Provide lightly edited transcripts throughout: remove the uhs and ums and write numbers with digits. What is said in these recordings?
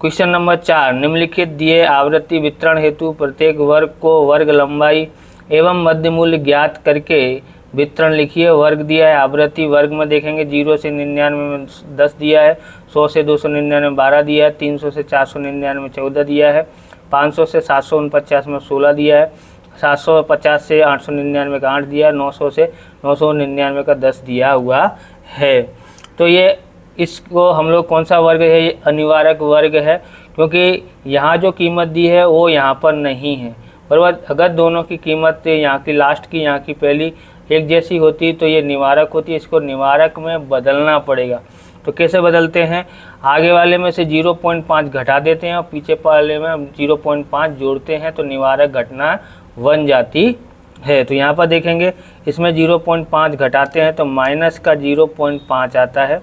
Question number 4, निम्नलिखित दिए आवृत्ति वितरण हेतु प्रत्येक वर्ग को वर्ग लंबाई एवं मध्य मूल्य ज्ञात करके वितरण लिखिए। वर्ग दिया है, आवृत्ति वर्ग में देखेंगे 0 से 99 में 10 दिया है, 100 से 299 में 12 दिया है, 300 से 499 में 14 दिया है, 500 से 749 में 16 दिया है, 750 से 899 का 8 दिया है, 900 से 999 का 10 दिया हुआ है। तो ये इसको हम लोग कौन सा वर्ग है, ये अनिवार्य वर्ग है, क्योंकि यहाँ जो कीमत दी है वो यहाँ पर नहीं है। बराबर, अगर दोनों की कीमत यहाँ की लास्ट की यहाँ की पहली एक जैसी होती तो ये निवारक होती है, इसको निवारक में बदलना पड़ेगा। तो कैसे बदलते हैं, आगे वाले में से 0.5 घटा देते हैं और पीछे वाले में 0.5 जोड़ते हैं तो निवारक घटना बन जाती है। तो यहाँ पर देखेंगे इसमें 0.5 घटाते हैं तो माइनस का 0.5 आता है,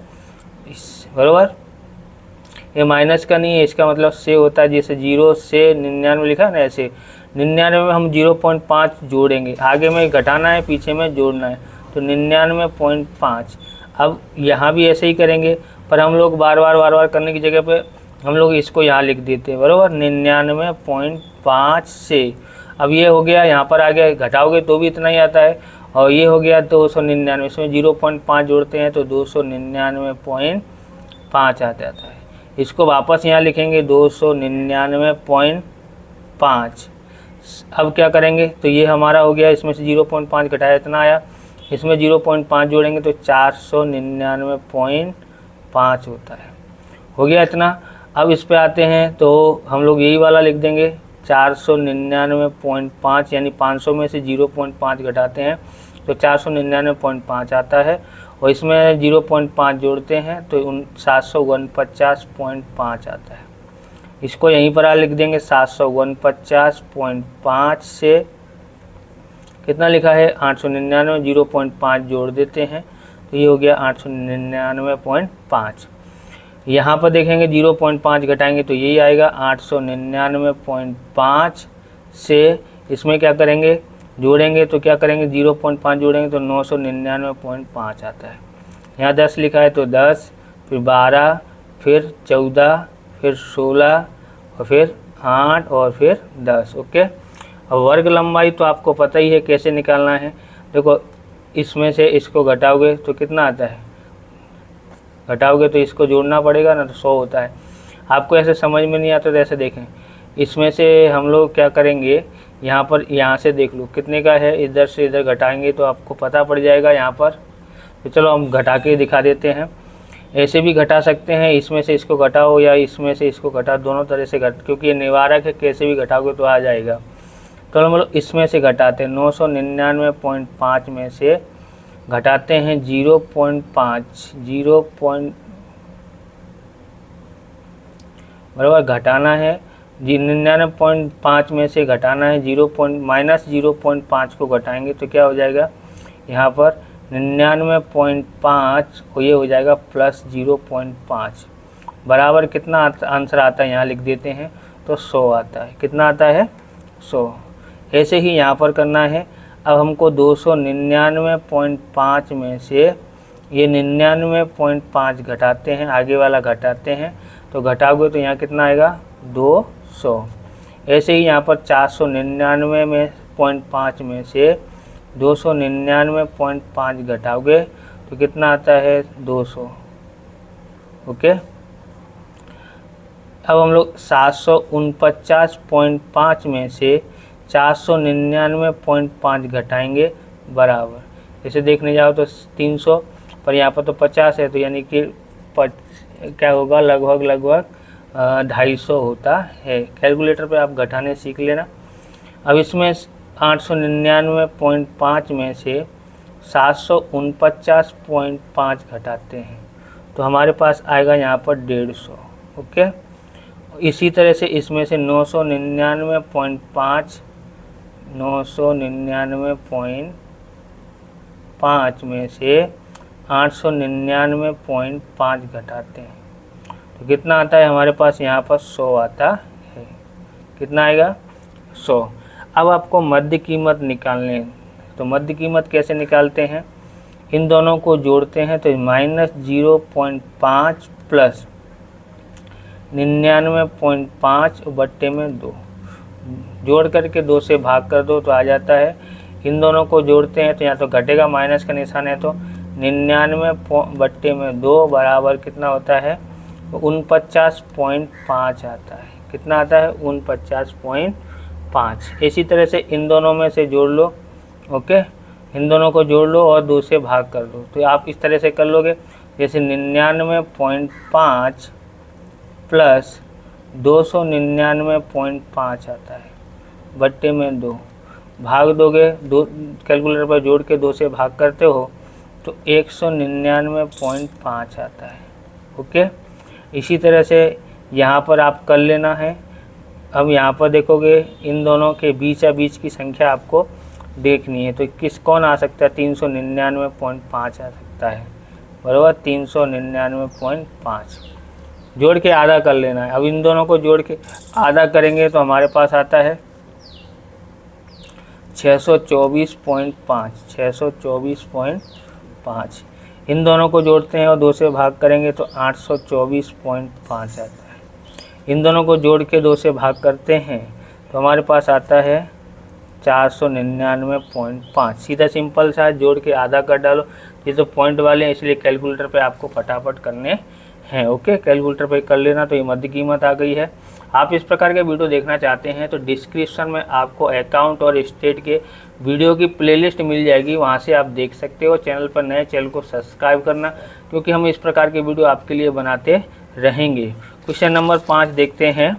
बराबर। ये माइनस का नहीं है, इसका मतलब से होता है, जैसे 0 से 99 लिखा है ना, ऐसे 99 में हम 0.5 जोड़ेंगे, आगे में घटाना है पीछे में जोड़ना है, तो 99.5। अब यहाँ भी ऐसे ही करेंगे, पर हम लोग बार बार करने की जगह पे हम लोग इसको यहाँ लिख देते हैं, बराबर, 99.5 से। अब ये हो गया, यहाँ पर आ गया, घटाओगे तो भी इतना ही आता है, और ये हो गया 299, इसमें 0.5 जोड़ते हैं तो 299.5 आ जाता है। इसको वापस यहाँ लिखेंगे 299.5। अब क्या करेंगे, तो ये हमारा हो गया, इसमें से 0.5 घटाया इतना आया, इसमें 0.5 जोड़ेंगे तो 499.5 होता है, हो गया इतना। अब इस पे आते हैं तो हम लोग यही वाला लिख देंगे 499.5, यानी 500 में से 0.5 घटाते हैं तो 499.5 आता है, और इसमें 0.5 जोड़ते हैं तो 749.5 आता है। इसको यहीं पर लिख देंगे 749.5 से कितना लिखा है 899, 0.5 जोड़ देते हैं तो ये हो गया 899.5। यहाँ पर देखेंगे 0.5 घटाएंगे तो यही आएगा 899.5 से, इसमें क्या करेंगे जोड़ेंगे तो क्या करेंगे 0.5 जोड़ेंगे तो 999.5 आता है। यहाँ 10 लिखा है तो 10, फिर 12, फिर 14, फिर 16 और फिर 8 और फिर 10। ओके, अब वर्ग लंबाई तो आपको पता ही है कैसे निकालना है। देखो इसमें से इसको घटाओगे तो कितना आता है, घटाओगे तो इसको जोड़ना पड़ेगा ना, तो 100 होता है। आपको ऐसे समझ में नहीं आता तो ऐसे देखें, इसमें से हम लोग क्या करेंगे, यहाँ पर यहाँ से देख लो कितने का है, इधर से इधर घटाएंगे तो आपको पता पड़ जाएगा यहाँ पर। तो चलो हम घटा के दिखा देते हैं, ऐसे भी घटा सकते हैं, इसमें से इसको घटाओ या इसमें से इसको घटाओ, दोनों तरह से क्योंकि ये निवारक है, कैसे भी घटाओगे तो आ जाएगा। तो हम लोग इसमें से घटाते हैं 999.5 में से घटाते हैं 0.5 बराबर, घटाना है 99.5 में से घटाना है -0.5 को घटाएंगे तो क्या हो जाएगा, यहाँ पर 99.5 और ये हो जाएगा +0.5 बराबर कितना आंसर आता है, यहाँ लिख देते हैं तो 100 आता है। कितना आता है 100। ऐसे ही यहाँ पर करना है। अब हमको 299.5 में से ये 99.5 घटाते हैं, आगे वाला घटाते हैं तो घटाओगे तो यहाँ कितना आएगा 200। ऐसे ही यहाँ पर 499.5 में से 299.5 घटाओगे तो कितना आता है 200। ओके, अब हम लोग 749.5 में से 499.5 घटाएंगे बराबर, जैसे देखने जाओ तो 300, पर यहाँ पर तो 50 है तो यानी कि क्या होगा, लगभग 250 होता है। कैलकुलेटर पे आप घटाने सीख लेना। अब इसमें 899.5 में से 749.5 घटाते हैं तो हमारे पास आएगा यहाँ पर 150। ओके, इसी तरह से इसमें से 999.5 में से 899.5 घटाते हैं तो कितना आता है हमारे पास, यहाँ पर 100 आता है। कितना आएगा 100। अब आपको मध्य कीमत निकालने हैं, तो मध्य कीमत कैसे निकालते हैं, इन दोनों को जोड़ते हैं तो -0.5 प्लस 99.5 बट्टे में 2, जोड़ करके 2 से भाग कर दो तो आ जाता है। इन दोनों को जोड़ते हैं तो यहाँ तो घटेगा, माइनस का निशान है, तो 99 बट्टे में 2 बराबर कितना होता है, 49.5 आता है। कितना आता है, 49.5। इसी तरह से इन दोनों में से जोड़ लो, ओके, इन दोनों को जोड़ लो और 2 से भाग कर दो, तो आप इस तरह से कर लोगे, जैसे 99.5 प्लस 299.5 आता है बट्टे में 2, भाग दोगे, 2 कैलकुलेटर पर जोड़ के 2 से भाग करते हो तो 199.5 आता है, ओके। इसी तरह से यहाँ पर आप कर लेना है। अब यहाँ पर देखोगे इन दोनों के बीच की संख्या आपको देखनी है, तो कौन आ सकता है, 399.5 आ सकता है, बराबर 399.5। जोड़ के आधा कर लेना है। अब इन दोनों को जोड़ के आधा करेंगे तो हमारे पास आता है 624.5, 624.5। इन दोनों को जोड़ते हैं और 2 से भाग करेंगे तो 824.5 आता है। इन दोनों को जोड़ के 2 से भाग करते हैं तो हमारे पास आता है 499.5। सीधा सिंपल सा जोड़ के आधा कर डालो। ये तो पॉइंट वाले हैं इसलिए कैलकुलेटर पे आपको फटाफट करने हैं, ओके। कैलकुलेटर पे कर लेना। तो ये मध्य कीमत आ गई है। आप इस प्रकार के वीडियो देखना चाहते हैं तो डिस्क्रिप्शन में आपको अकाउंट और स्टेट के वीडियो की प्लेलिस्ट मिल जाएगी, वहां से आप देख सकते हो। चैनल पर नए, चैनल को सब्सक्राइब करना, क्योंकि हम इस प्रकार के वीडियो आपके लिए बनाते रहेंगे। क्वेश्चन नंबर 5 देखते हैं।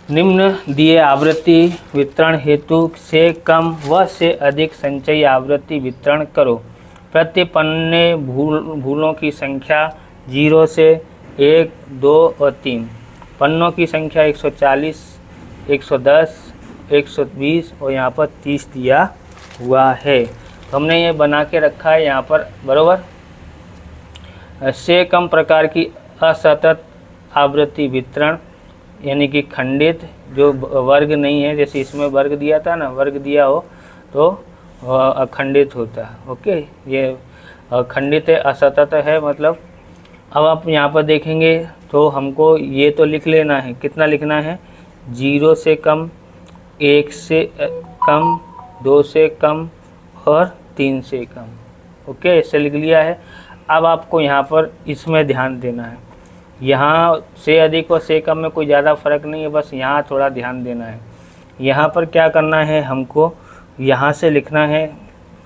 निम्न दिए आवृत्ति वितरण हेतु से कम व से अधिक संचयी आवृत्ति वितरण करो। प्रति पन्ने भूलों की संख्या 0 से 1, 2 और 3। पन्नों की संख्या 140, 110, 120 और यहाँ पर 30 दिया हुआ है। तो हमने ये बना के रखा है यहाँ पर, बराबर। से कम प्रकार की असतत आवृत्ति वितरण, यानी कि खंडित, जो वर्ग नहीं है, जैसे इसमें वर्ग दिया था ना, वर्ग दिया हो तो अखंडित होता है, ओके। ये खंडित है, असतत है मतलब। अब आप यहाँ पर देखेंगे तो हमको ये तो लिख लेना है, कितना लिखना है, 0 से कम, 1 से कम, 2 से कम और 3 से कम, ओके। इससे लिख लिया है। अब आपको यहाँ पर इसमें ध्यान देना है। यहाँ से अधिक और से कम में कोई ज़्यादा फर्क नहीं है, बस यहाँ थोड़ा ध्यान देना है। यहाँ पर क्या करना है, हमको यहाँ से लिखना है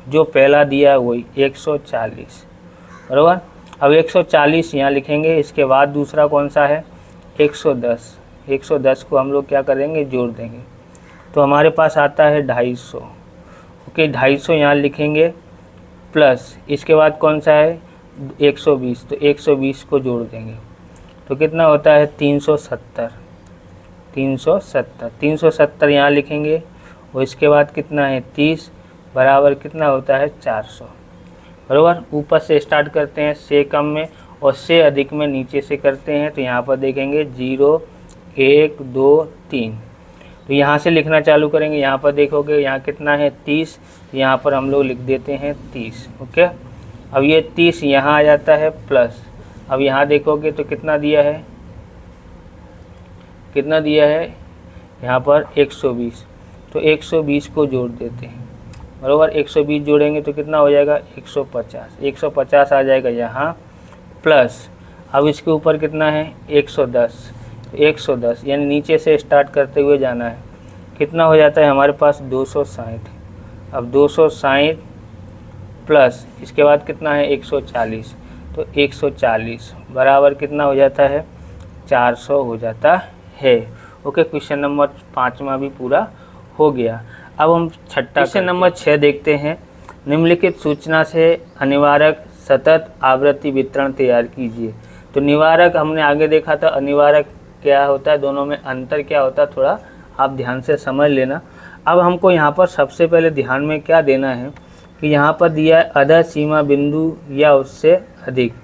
जो पहला दिया है वही 140, बराबर। अब 140 यहाँ लिखेंगे। इसके बाद दूसरा कौन सा है, 110। 110 को हम लोग क्या करेंगे, जोड़ देंगे, तो हमारे पास आता है 250, ओके। 250 यहाँ लिखेंगे, प्लस इसके बाद कौन सा है, 120, तो 120 को जोड़ देंगे तो कितना होता है, 370। 370 यहाँ लिखेंगे और इसके बाद कितना है, 30 बराबर कितना होता है, 400, बराबर। ऊपर से स्टार्ट करते हैं से कम में और से अधिक में नीचे से करते हैं। तो यहाँ पर देखेंगे 0, 1, 2, 3, तो यहाँ से लिखना चालू करेंगे। यहाँ पर देखोगे यहाँ कितना है, 30, यहाँ पर हम लोग लिख देते हैं 30, ओके। अब ये 30 यहाँ आ जाता है, प्लस अब यहाँ देखोगे तो कितना दिया है, कितना दिया है यहाँ पर 120, तो 120 को जोड़ देते हैं, बराबर। 120 जोड़ेंगे तो कितना हो जाएगा, 150। 150 आ जाएगा यहाँ, प्लस अब इसके ऊपर कितना है, 110। 110 यानी नीचे से स्टार्ट करते हुए जाना है। कितना हो जाता है हमारे पास, 260। अब 260 प्लस इसके बाद कितना है, 140, तो 140 बराबर कितना हो जाता है, 400 हो जाता है, ओके। क्वेश्चन नंबर 5वां भी पूरा हो गया। अब हम छठा क्वेश्चन नंबर 6 देखते हैं। निम्नलिखित सूचना से अनिवारक सतत आवृत्ति वितरण तैयार कीजिए। तो निवारक हमने आगे देखा था, अनिवारक क्या होता है, दोनों में अंतर क्या होता है, थोड़ा आप ध्यान से समझ लेना। अब हमको यहाँ पर सबसे पहले ध्यान में क्या देना है कि यहाँ पर दिया है अधः सीमा बिंदु या उससे अधिक।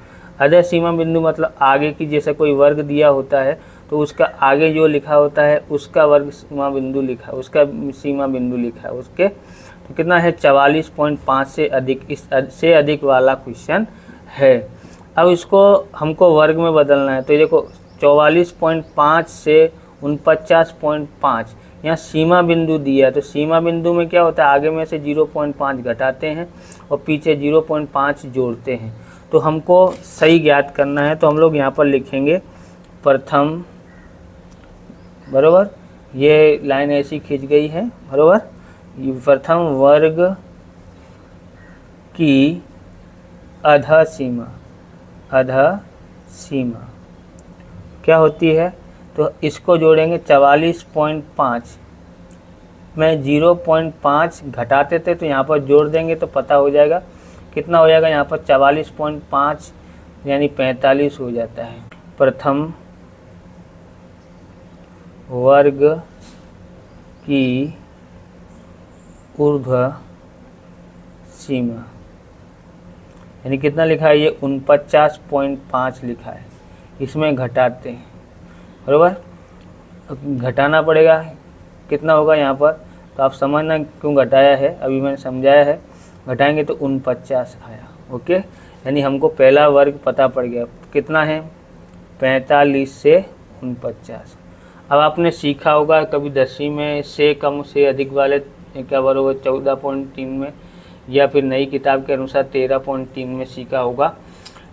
अधः सीमा बिंदु मतलब आगे की, जैसे कोई वर्ग दिया होता है तो उसका आगे जो लिखा होता है उसका वर्ग सीमा बिंदु लिखा, उसका सीमा बिंदु लिखा है उसके, तो कितना है, 44.5 से अधिक, इस से अधिक वाला क्वेश्चन है। अब इसको हमको वर्ग में बदलना है। तो देखो 44.5 से 49.5 यहाँ सीमा बिंदु दिया है। तो सीमा बिंदु में क्या होता है, आगे में से 0.5 घटाते हैं और पीछे 0.5 जोड़ते हैं। तो हमको सही ज्ञात करना है, तो हम लोग यहाँ पर लिखेंगे प्रथम, बरोबर, ये लाइन ऐसी खींच गई है, बरोबर, प्रथम वर्ग की अध सीमा, अध सीमा क्या होती है, तो इसको जोड़ेंगे 44.5 में 0.5 घटाते थे, तो यहाँ पर जोड़ देंगे तो पता हो जाएगा कितना हो जाएगा, यहाँ पर 44.5 यानी 45 हो जाता है। प्रथम वर्ग की ऊर्ध्व सीमा यानी कितना लिखा है, ये 49.5 लिखा है, इसमें घटाते हैं, बरोबर, घटाना पड़ेगा, कितना होगा यहाँ पर, तो आप समझना क्यों घटाया है, अभी मैंने समझाया है। घटाएंगे तो 49 आया, ओके, यानी हमको पहला वर्ग पता पड़ गया, कितना है, 45 से 49। अब आपने सीखा होगा कभी 10वीं में से कम से अधिक वाले क्या बराबर 14.3 में, या फिर नई किताब के अनुसार 13.3 में सीखा होगा।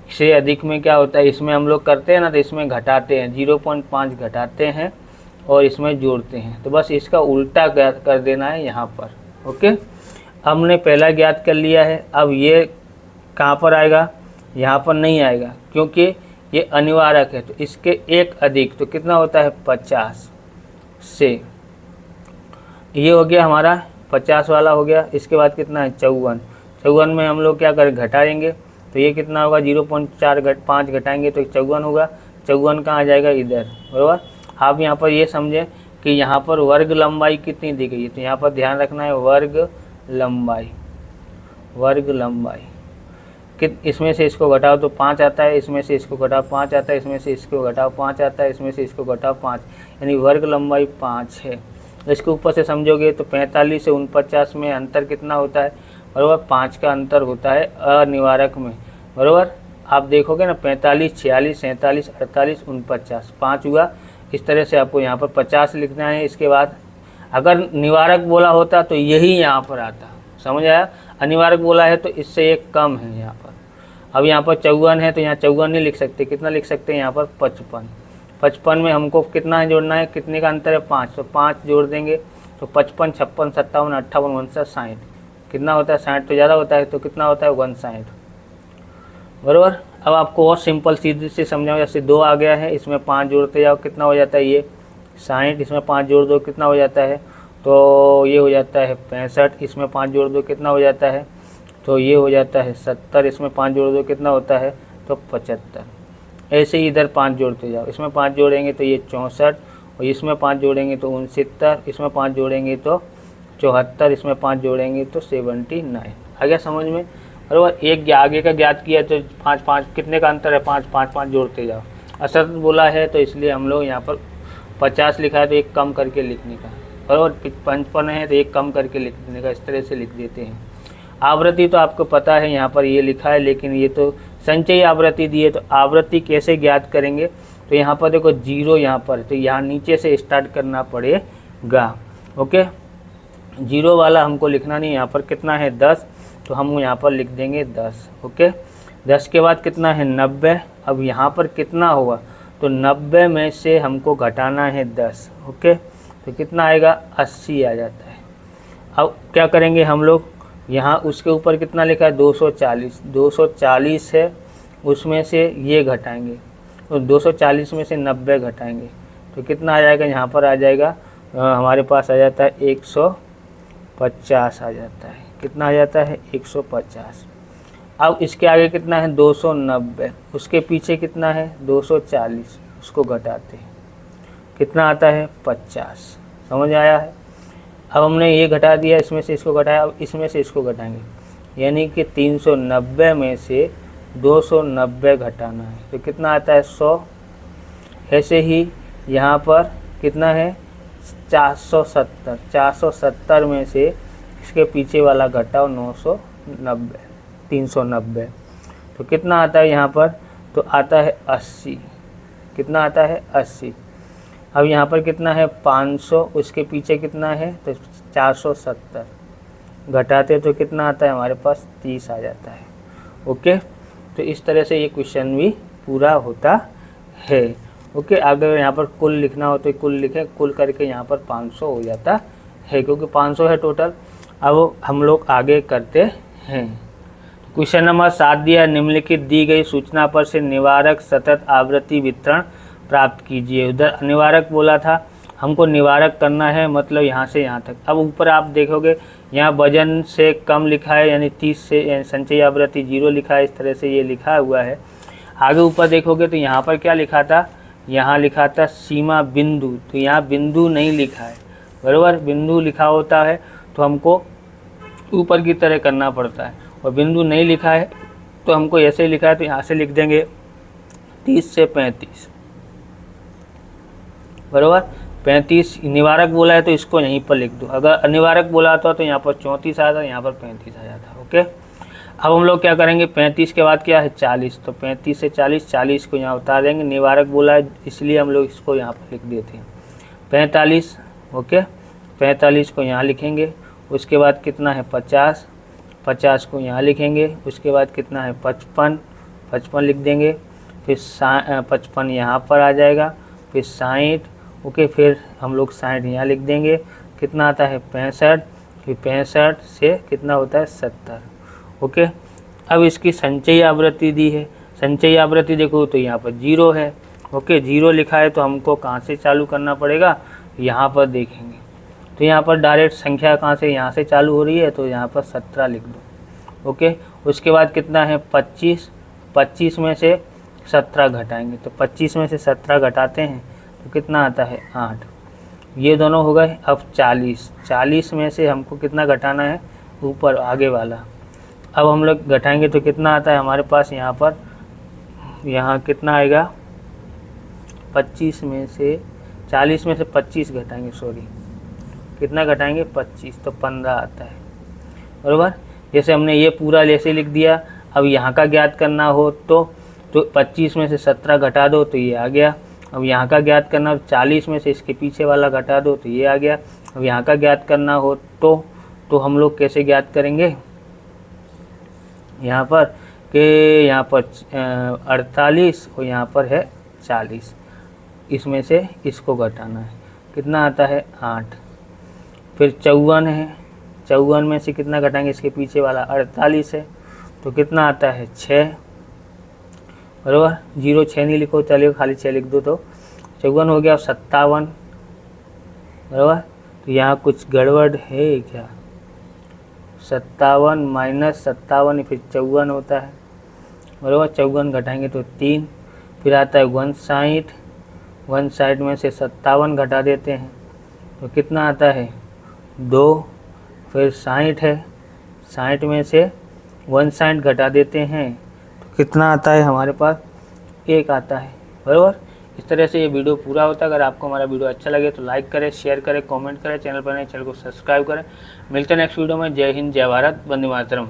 से अधिक में क्या होता है, इसमें हम लोग करते हैं ना, तो इसमें घटाते हैं, 0.5 घटाते हैं और इसमें जोड़ते हैं, तो बस इसका उल्टा कर देना है यहाँ पर, ओके। हमने पहला ज्ञात कर लिया है, अब ये कहाँ पर आएगा, यहाँ पर नहीं आएगा क्योंकि ये अनिवार्य है, तो इसके एक अधिक तो कितना होता है 50 से, ये हो गया हमारा 50 वाला हो गया। इसके बाद कितना है 54 में हम लोग क्या करें, घटाएंगे, तो ये कितना होगा 0.5 घटाएंगे तो 54 होगा। 54 कहाँ आ जाएगा, इधर, बराबर। आप यहाँ पर ये समझें कि यहाँ पर वर्ग लंबाई कितनी दी गई है, तो यहाँ पर ध्यान रखना है वर्ग लंबाई, वर्ग लंबाई इसमें से इसको घटाओ तो 5 आता है, इसमें से इसको घटाओ 5 आता है, इसमें से इसको घटाओ 5 आता है, इसमें से इसको घटाओ 5, यानी वर्ग लंबाई 5 है। इसके ऊपर से समझोगे तो 45 से 49 में अंतर कितना होता है, बराबर 5 का अंतर होता है अनिवारक में, बराबर। आप देखोगे ना 45, 46, 47, 48, 49, 5 हुआ। इस तरह से आपको यहाँ पर 50 लिखना है। इसके बाद अगर निवारक बोला होता तो यही यहाँ पर आता, समझ आया। अनिवारक बोला है तो इससे एक कम है यहाँ पर। अब यहाँ पर 54 है तो यहाँ 54 नहीं लिख सकते, कितना लिख सकते हैं यहाँ पर 55। 55 में हमको कितना जोड़ना है, कितने का अंतर है 5, तो 5 जोड़ देंगे तो 55, 56, 57, 58, 59, 60 कितना होता है, 60 तो ज़्यादा होता है, तो कितना होता है 59, बराबर। अब आपको और सिंपल सीधे से समझाओ, जैसे 2 आ गया है, इसमें 5 जोड़ते जाओ, कितना हो जाता है ये 60, इसमें 5 जोड़ दो कितना हो जाता है, तो ये हो जाता है 65, इसमें 5 जोड़ दो कितना हो जाता है, तो ये हो जाता है 70, इसमें 5 जोड़ दो कितना होता है, तो 75। ऐसे ही इधर 5 जोड़ते जाओ, इसमें 5 जोड़ेंगे तो ये 64, और इसमें 5 जोड़ेंगे तो 69, इसमें 5 जोड़ेंगे तो 74, इसमें 5 जोड़ेंगे तो 79। आ गया समझ में, बराबर। एक आगे का ज्ञात किया तो 5 5 कितने का अंतर है, 5 5 5 जोड़ते जाओ। असर बोला है तो इसलिए हम लोग यहाँ पर 50 लिखा है तो एक कम करके लिखने का, बराबर। 55 है तो एक कम करके लिख देने का, इस तरह से लिख देते हैं। आवृत्ति तो आपको पता है यहाँ पर ये लिखा है, लेकिन ये तो संचयी आवृत्ति दी है, तो आवृत्ति कैसे ज्ञात करेंगे, तो यहाँ पर देखो 0 यहाँ पर, तो यहाँ नीचे से स्टार्ट करना पड़ेगा, ओके। 0 वाला हमको लिखना नहीं, यहाँ पर कितना है 10, तो हम यहाँ पर लिख देंगे 10, ओके। 10 के बाद कितना है 90, अब यहाँ पर कितना होगा, तो 90 में से हमको घटाना है 10, ओके, तो कितना आएगा 80 आ जाता है। अब क्या करेंगे हम लोग, यहाँ उसके ऊपर कितना लिखा है 240, 240 है, उसमें से ये घटाएंगे, तो 240 में से 90 घटाएंगे तो कितना आ जाएगा, यहाँ पर आ जाएगा हमारे पास आ जाता है 150 आ जाता है, कितना आ जाता है 150। अब इसके आगे कितना है 290, उसके पीछे कितना है 240, उसको घटाते हैं कितना आता है 50, समझ आया है। अब हमने ये घटा दिया, इसमें से इसको घटाया, अब इसमें से इसको घटाएंगे, यानी कि 390 में से 290 घटाना है तो कितना आता है 100। ऐसे ही यहाँ पर कितना है 470, 470 में से इसके पीछे वाला घटाओ 990, 390 तो कितना आता है यहाँ पर, तो आता है 80, कितना आता है 80। अब यहाँ पर कितना है 500, उसके पीछे कितना है तो 470, घटाते तो कितना आता है हमारे पास 30 आ जाता है। ओके, तो इस तरह से ये क्वेश्चन भी पूरा होता है। ओके, अगर यहाँ पर कुल लिखना हो तो कुल लिखें, कुल करके यहाँ पर 500 हो जाता है, क्योंकि 500 है टोटल। अब हम लोग आगे करते हैं। क्वेश्चन नंबर 7 दिया, निम्नलिखित दी गई सूचना पर से निवारक सतत आवृत्ति वितरण प्राप्त कीजिए। उधर निवारक बोला था, हमको निवारक करना है, मतलब यहाँ से यहाँ तक। अब ऊपर आप देखोगे यहाँ वजन से कम लिखा है, यानी 30 से संचयी आवृत्ति 0 लिखा है, इस तरह से ये लिखा हुआ है। आगे ऊपर देखोगे तो यहाँ पर क्या लिखा था, यहाँ लिखा था सीमा बिंदु, तो यहाँ बिंदु नहीं लिखा है, बराबर। बिंदु लिखा होता है तो हमको ऊपर की तरह करना पड़ता है, और बिंदु नहीं लिखा है तो हमको ऐसे लिखा है तो यहाँ से लिख देंगे 30 से 35, बराबर। 35 निवारक बोला है तो इसको यहीं पर लिख दो। अगर अनिवारक बोला था तो यहाँ पर 34 आ जाता, यहाँ पर 35 आ जाता। ओके, अब हम लोग क्या करेंगे, 35 के बाद क्या है 40, तो 35 से 40 को यहाँ उतार देंगे। निवारक बोला है इसलिए हम लोग इसको यहाँ पर लिख देते हैं 45। ओके, 45 को यहाँ लिखेंगे। उसके बाद कितना है 50 को यहाँ लिखेंगे। उसके बाद कितना है 55 लिख देंगे। फिर 55 यहाँ पर आ जाएगा। फिर 60। ओके, फिर हम लोग 60 यहाँ लिख देंगे। कितना आता है 65। फिर 65 से कितना होता है 70। ओके, अब इसकी संचयी आवृत्ति दी है। संचयी आवृत्ति देखो तो यहाँ पर 0 है। ओके, 0 लिखा है तो हमको कहाँ से चालू करना पड़ेगा, यहाँ पर देखेंगे तो यहाँ पर डायरेक्ट संख्या कहाँ से, यहाँ से चालू हो रही है, तो यहाँ पर 17 लिख दो। ओके, उसके बाद कितना है 25 में से 17 घटाएंगे, तो 25 में से 17 घटाते हैं तो कितना आता है 8। ये दोनों हो गए। अब 40 में से हमको कितना घटाना है, ऊपर आगे वाला। अब हम लोग घटाएंगे तो कितना आता है हमारे पास, यहाँ पर यहाँ कितना आएगा 25 में से 40 में से 25 घटाएंगे, सॉरी कितना घटाएंगे 25, तो 15 आता है, बराबर। जैसे हमने ये पूरा जैसे लिख दिया। अब यहाँ का ज्ञात करना हो तो 25 में से 17 घटा दो तो ये आ गया। अब यहाँ का ज्ञात करना हो 40 में से इसके पीछे वाला घटा दो तो ये आ गया। अब यहाँ का ज्ञात करना हो तो हम लोग कैसे ज्ञात करेंगे, यहाँ पर कि यहाँ पर 48 और यहाँ पर है 40, इसमें से इसको घटाना है। कितना आता है 8। फिर 54 है, 54 में से कितना घटाएंगे, इसके पीछे वाला 48 है, तो कितना आता है 6, बराबर। 0 6 नहीं लिखो, चलिए खाली 6 लिख दो तो 54 हो गया। 57, बराबर। तो यहाँ कुछ गड़बड़ है क्या, 57 माइनस 57 फिर 54 होता है, बराबर। 54 घटाएंगे तो 3। फिर आता है 59 में से 57 घटा देते हैं तो कितना आता है 2। फिर 60 है, 60 में से 59 घटा देते हैं तो कितना आता है हमारे पास 1 आता है, बराबर। इस तरह से ये वीडियो पूरा होता है। अगर आपको हमारा वीडियो अच्छा लगे तो लाइक करें, शेयर करें, कमेंट करें, चैनल पर नए चैनल को सब्सक्राइब करें। मिलते हैं नेक्स्ट वीडियो में। जय हिंद, जय भारत, वंदे मातरम।